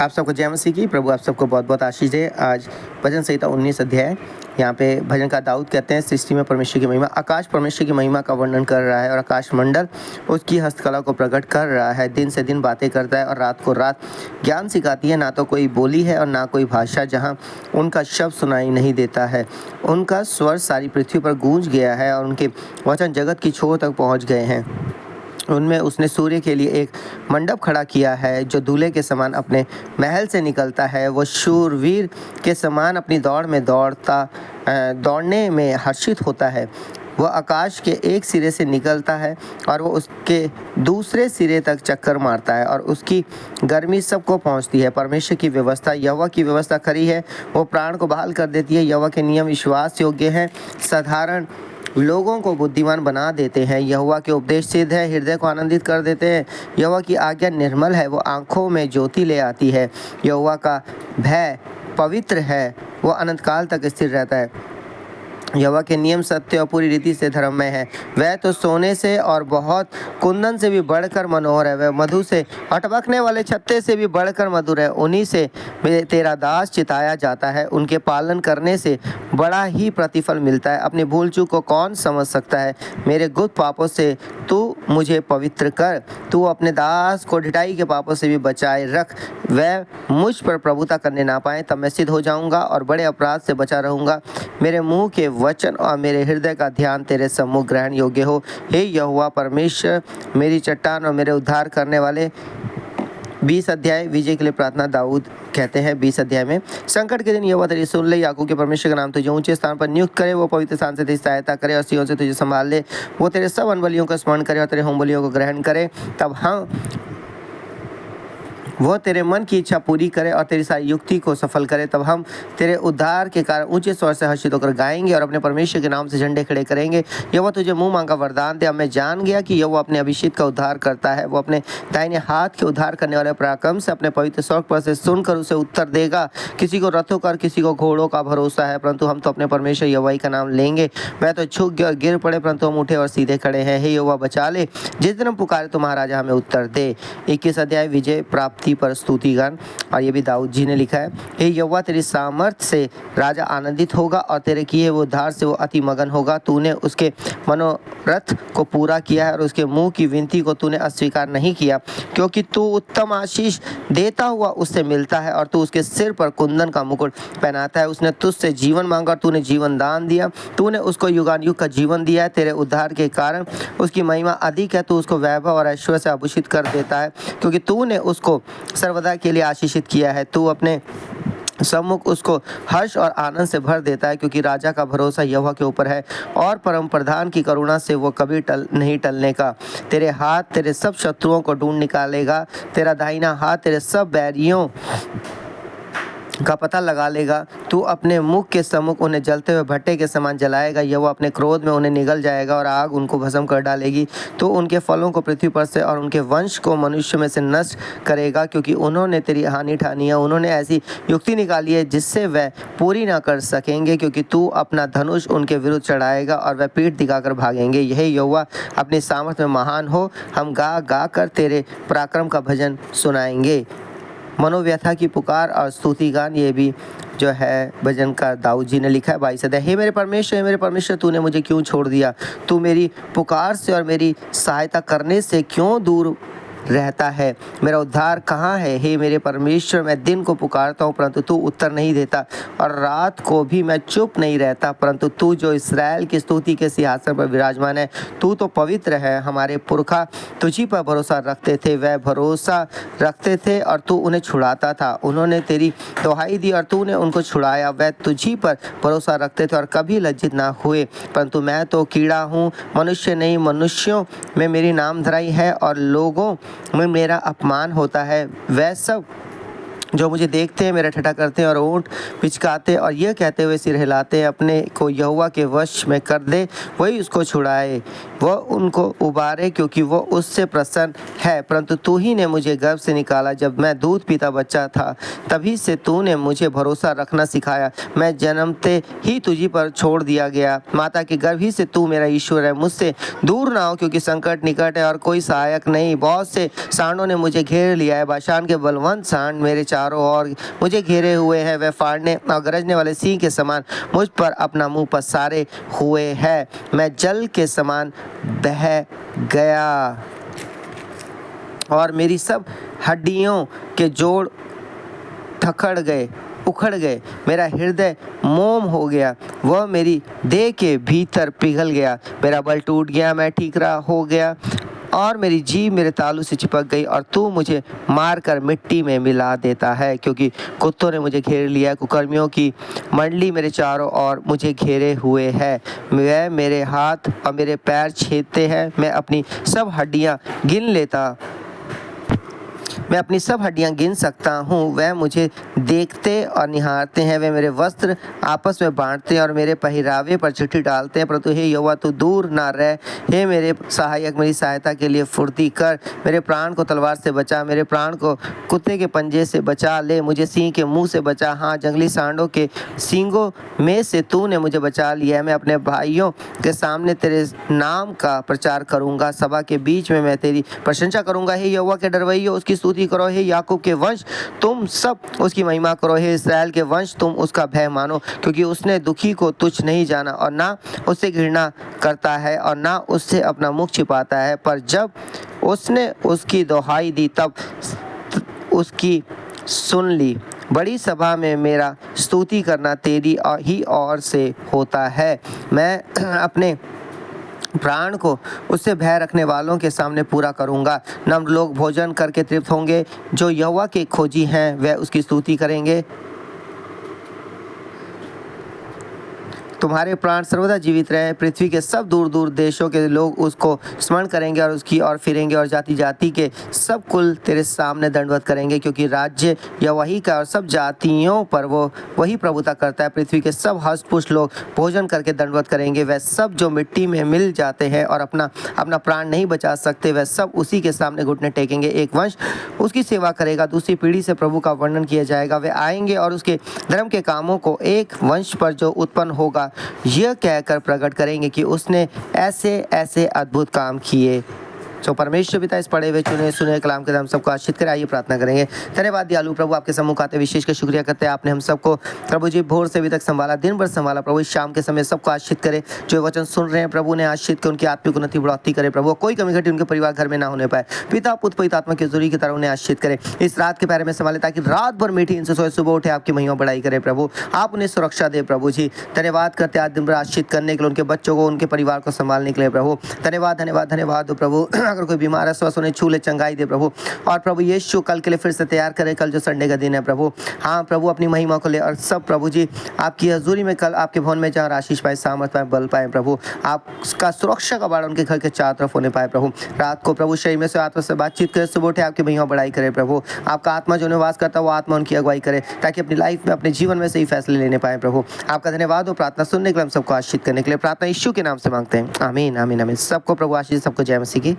आप सबको जय मसीह की। प्रभु आप सबको बहुत बहुत आशीष दे। आज भजन संहिता 19 अध्याय, यहाँ पे भजन का दाऊद कहते हैं, सृष्टि में परमेश्वर की महिमा। आकाश परमेश्वर की महिमा का वर्णन कर रहा है और आकाश मंडल उसकी हस्तकला को प्रकट कर रहा है। दिन से दिन बातें करता है और रात को रात ज्ञान सिखाती है। ना तो कोई बोली है और ना कोई भाषा जहाँ उनका शब्द सुनाई नहीं देता है। उनका स्वर सारी पृथ्वी पर गूंज गया है और उनके वचन जगत की छोर तक पहुँच गए हैं। उनमें उसने सूर्य के लिए एक मंडप खड़ा किया है जो दूल्हे के समान अपने महल से निकलता है। वो शूरवीर के समान अपनी दौड़ने में हर्षित होता है। वह आकाश के एक सिरे से निकलता है और वो उसके दूसरे सिरे तक चक्कर मारता है और उसकी गर्मी सबको पहुंचती है। परमेश्वर की व्यवस्था, यहोवा की व्यवस्था खरी है, वो प्राण को बहाल कर देती है। यहोवा के नियम विश्वास योग्य हैं, साधारण लोगों को बुद्धिमान बना देते हैं। यहोवा के उपदेश सिद्ध है, हृदय को आनंदित कर देते हैं। यहोवा की आज्ञा निर्मल है, वो आंखों में ज्योति ले आती है। यहोवा का भय पवित्र है, वो अनंत काल तक स्थिर रहता है। यहोवा के नियम सत्य और पूरी रीति से धर्ममय है। वह तो सोने से और बहुत कुंदन से भी बढ़कर मनोहर है। वह मधु से अटपकने वाले छत्ते से भी बढ़कर मधुर है। उन्हीं से तेरा दास चिताया जाता है। उनके पालन करने से बड़ा ही प्रतिफल मिलता है। अपनी भूल चूक को कौन समझ सकता है? मेरे गुप्त पापों से तू मुझे पवित्र कर। तू अपने दास को ढिठाई के पापों से भी बचाए रख। वह मुझ पर प्रभुता करने ना पाए, तब मैं सिद्ध हो जाऊंगा और बड़े अपराध से बचा रहूंगा। मेरे मुंह के वचन और मेरे हृदय का ध्यान तेरे सम्मुख ग्रहण योग्य हो। हे यहोवा परमेश्वर, मेरी चट्टान और मेरे उद्धार करने वाले। 20 अध्याय विजय के लिए प्रार्थना दाऊद कहते हैं। 20 अध्याय में, संकट के दिन यहोवा तेरी सुन ले। याकूब के परमेश्वर का नाम तुझे ऊंचे स्थान पर नियुक्त करे। वो पवित्र स्थान से तेरी सहायता करे और सियोन से तुझे संभाल ले। वो तेरे सब अनबलियों का स्मरण करे और तेरे होम बलियों को ग्रहण करे। तब वह तेरे मन की इच्छा पूरी करे और तेरी सारी युक्ति को सफल करे। तब हम तेरे उद्धार के कारण ऊंचे स्वर से हर्षित होकर गाएंगे और अपने परमेश्वर के नाम से झंडे खड़े करेंगे। यहोवा तुझे मुंह मांगा वरदान दे। अब मैं जान गया कि यहोवा अपने अभिषिक्त का उद्धार करता है। वो अपने दाहिने हाथ के उद्धार करने वाले पराक्रम से अपने पवित्र स्वर्ग पर से सुनकर उसे उत्तर देगा। किसी को रथों का और किसी को घोड़ों का भरोसा है, परंतु हम तो अपने परमेश्वर यहोवा का नाम लेंगे। वह तो झुक गए और गिर पड़े, परंतु हम उठे और सीधे खड़े हैं। हे यहोवा बचा ले, जिस दिन हम पुकारे तो महाराजा हमें उत्तर दे। 21 अध्याय विजय प्राप्ति पर स्तुति गान, और ये भी दाऊद जी ने लिखा है। हे यहोवा, तेरी सामर्थ से राजा आनंदित होगा और तेरे किए हुए उद्धार से वो अति मगन होगा। तूने उसके मनोरथ को पूरा किया है और उसके मुंह की विनती को तूने अस्वीकार नहीं किया, क्योंकि तू उत्तम आशीष देता हुआ उससे मिलता है और तू उसके सिर पर कुंदन का मुकुट पहनाता है। उसने तुझसे जीवन मांगा और तूने जीवन दान दिया। तूने उसको युगानुयुग का जीवन दिया है। तेरे उद्धार के कारण उसकी महिमा अधिक है। तू उसको वैभव और ऐश्वर्य से आभूषित कर देता है, क्योंकि तूने उसको सर्वदा के लिए आशीषित किया है। तू अपने सम्मुख उसको हर्ष और आनंद से भर देता है, क्योंकि राजा का भरोसा यहोवा के ऊपर है और परम प्रधान की करुणा से वो कभी नहीं टलने का। तेरे हाथ तेरे सब शत्रुओं को ढूंढ निकालेगा। तेरा दाहिना हाथ तेरे सब बैरियों का पता लगा लेगा। तू अपने मुख के सम्मुख उन्हें जलते हुए भट्टे के समान जलाएगा। यहोवा अपने क्रोध में उन्हें निगल जाएगा और आग उनको भस्म कर डालेगी। तो उनके फलों को पृथ्वी पर से और उनके वंश को मनुष्य में से नष्ट करेगा, क्योंकि उन्होंने तेरी हानि ठानी है। उन्होंने ऐसी युक्ति निकाली है जिससे वह पूरी ना कर सकेंगे, क्योंकि तू अपना धनुष उनके विरुद्ध चढ़ाएगा और वह पीठ दिखाकर भागेंगे। यही यहोवा अपनी सामर्थ्य में महान हो। हम गा गा कर तेरे पराक्रम का भजन सुनाएंगे। मनोव्यथा की पुकार और स्तुति गान, ये भी जो है भजन का दाऊद जी ने लिखा है। 22 अध्याय, हे मेरे परमेश्वर, तूने मुझे क्यों छोड़ दिया? तू मेरी पुकार से और मेरी सहायता करने से क्यों दूर रहता है? मेरा उद्धार कहाँ है? हे मेरे परमेश्वर, मैं दिन को पुकारता हूँ परंतु तू उत्तर नहीं देता, और रात को भी मैं चुप नहीं रहता, परंतु तू जो इस्राएल की स्तुति के सिंहासन पर विराजमान है, तू तो पवित्र है। हमारे पुरखा तुझी पर भरोसा रखते थे, वह भरोसा रखते थे और तू उन्हें छुड़ाता था। उन्होंने तेरी दुहाई दी और तूने उनको छुड़ाया। वह तुझी पर भरोसा रखते थे और कभी लज्जित ना हुए, परंतु मैं तो कीड़ा हूँ, मनुष्य नहीं। मनुष्यों में मेरी नाम धराई है और लोगों में मेरा अपमान होता है। वह सब जो मुझे देखते हैं मेरा ठट्ठा करते हैं और ओंठ पिचकाते और यह कहते हुए सिर हिलाते हैं, अपने को यहोवा के वश में कर दे, वही उसको छुड़ाए, वह उनको उबारे, क्योंकि वह उससे प्रसन्न है। परंतु तू ही ने मुझे गर्भ से निकाला, जब मैं दूध पीता बच्चा था तभी से तूने मुझे भरोसा रखना सिखाया। मैं जन्मते ही तुझी पर छोड़ दिया गया, माता के गर्भ ही से तू मेरा ईश्वर है। मुझसे दूर ना हो, क्योंकि संकट निकट है और कोई सहायक नहीं। बहुत से सांडों ने मुझे घेर लिया है, बाशान के बलवंत सांड मेरे चारों ओर मुझे घेरे हुए हैं। वह फाड़ने और गरजने वाले सिंह के समान मुझ पर अपना मुंह पसारे हुए है। मैं जल के समान बह गया और मेरी सब हड्डियों के जोड़ उखड़ गए। मेरा हृदय मोम हो गया, वह मेरी देह के भीतर पिघल गया। मेरा बल टूट गया, मैं ठीकरा हो गया और मेरी जीभ मेरे तालू से चिपक गई। और तू मुझे मारकर मिट्टी में मिला देता है, क्योंकि कुत्तों ने मुझे घेर लिया। कुकर्मियों की मंडली मेरे चारों ओर मुझे घेरे हुए है। वह मेरे हाथ और मेरे पैर छेदते हैं। मैं अपनी सब हड्डियां गिन सकता हूँ। वह मुझे देखते और निहारते हैं। वे मेरे वस्त्र आपस में बांटते हैं और मेरे पहरावे पर चिट्ठी डालते हैं। परंतु हे यहोवा, तू दूर ना रह। हे मेरे सहायक, मेरी सहायता के लिए फुर्ती कर। मेरे प्राण को तलवार से बचा, मेरे प्राण को कुत्ते के पंजे से बचा ले। मुझे सिंह के मुंह से बचा, हाँ, जंगली सांडों के सींगों में से तूने मुझे बचा लिया है। मैं अपने भाइयों के सामने तेरे नाम का प्रचार करूंगा। सभा के बीच में मैं तेरी प्रशंसा करूंगा। हे यहोवा के डरवैयों, उसकी स्तुति करो। हे याकूब के वंश, तुम सब उसकी महिमा करो। हे इस्राएल के वंश, तुम उसका भय मानो, क्योंकि उसने दुखी को तुच्छ नहीं जाना और ना उससे घृणा करता है और ना उससे अपना मुख छिपाता है। पर जब उसने उसकी दोहाई दी तब उसकी सुन ली। बड़ी सभा में मेरा स्तुति करना तेरी ही ओर से होता है। मैं अपने प्राण को उससे भय रखने वालों के सामने पूरा करूंगा। नम्र लोग भोजन करके तृप्त होंगे, जो यहोवा के खोजी हैं वह उसकी स्तुति करेंगे। तुम्हारे प्राण सर्वदा जीवित रहे। पृथ्वी के सब दूर दूर देशों के लोग उसको स्मरण करेंगे और उसकी ओर फिरेंगे, और जाति जाति के सब कुल तेरे सामने दंडवत करेंगे, क्योंकि राज्य या वही का और सब जातियों पर वो वही प्रभुता करता है। पृथ्वी के सब हष्टपुष्ट लोग भोजन करके दंडवत करेंगे। वह सब जो मिट्टी में मिल जाते हैं और अपना प्राण नहीं बचा सकते, वह सब उसी के सामने घुटने टेकेंगे। एक वंश उसकी सेवा करेगा, दूसरी पीढ़ी से प्रभु का वर्णन किया जाएगा। वे आएंगे और उसके धर्म के कामों को एक वंश पर जो उत्पन्न होगा यह कहकर प्रकट करेंगे कि उसने ऐसे ऐसे अद्भुत काम किए। तो परमेश्वर पिता इस पढ़े हुए चुने सुने कलाम के हम सबको आशीष करे। आइए प्रार्थना करेंगे। धन्यवाद दयालु प्रभु, आपके सम्मुख आते विशेष का शुक्रिया करते हैं। आपने हम सबको प्रभु जी भोर से अभी तक संभाला, दिन भर संभाला। प्रभु इस शाम के समय सबको आशीष करे। जो वचन सुन रहे हैं प्रभु ने आशीष के उनकी आत्मिक उन्नति बढ़ोतरी करे। प्रभु कोई कमी घटी उनके परिवार घर में ना होने पाए। पिता पुत्र पवित्र आत्मा की जरूरी की तरह उन्हें आशीष करे। इस रात के पैर में संभाले, ताकि रात भर मीठी इनसे सोए, सुबह उठे आपकी महिमा बढ़ाई करे। प्रभु आप उन्हें सुरक्षा दे। प्रभु जी धन्यवाद करते आज दिन भर आशीष करने के लिए, उनके बच्चों को उनके परिवार को संभालने के लिए। प्रभु धन्यवाद धन्यवाद धन्यवाद हो प्रभु। अगर कोई बीमार है उन्हें छू ले, चंगाई दे प्रभु। और प्रभु यीशु कल के लिए फिर से तैयार करे, कल जो संडे का दिन है प्रभु। हाँ प्रभु अपनी महिमा को ले, और सब प्रभु जी आपकी हजूरी में कल आपके भवन में जहाँ आशीष पाए, सामर्थ पाए, बल पाए प्रभु। आपका सुरक्षा का बाड़ा उनके घर के चारों तरफ होने पाए प्रभु। रात को प्रभु शरीर में से आत्मा से बातचीत करे, सुबह उठे आपकी महिमा बढ़ाई करे प्रभु। आपका आत्मा जो निवास करता है वो आत्मा उनकी अगुवाई करे, ताकि अपनी लाइफ में अपने जीवन में सही फैसले लेने पाए प्रभु। आपका धन्यवाद हो प्रार्थना सुनने के लिए, हम सबको आशीष करने के लिए। प्रार्थना यीशु के नाम से मांगते हैं, आमीन आमीन आमीन। सबको प्रभु आशीष, सबको जय मसीह की।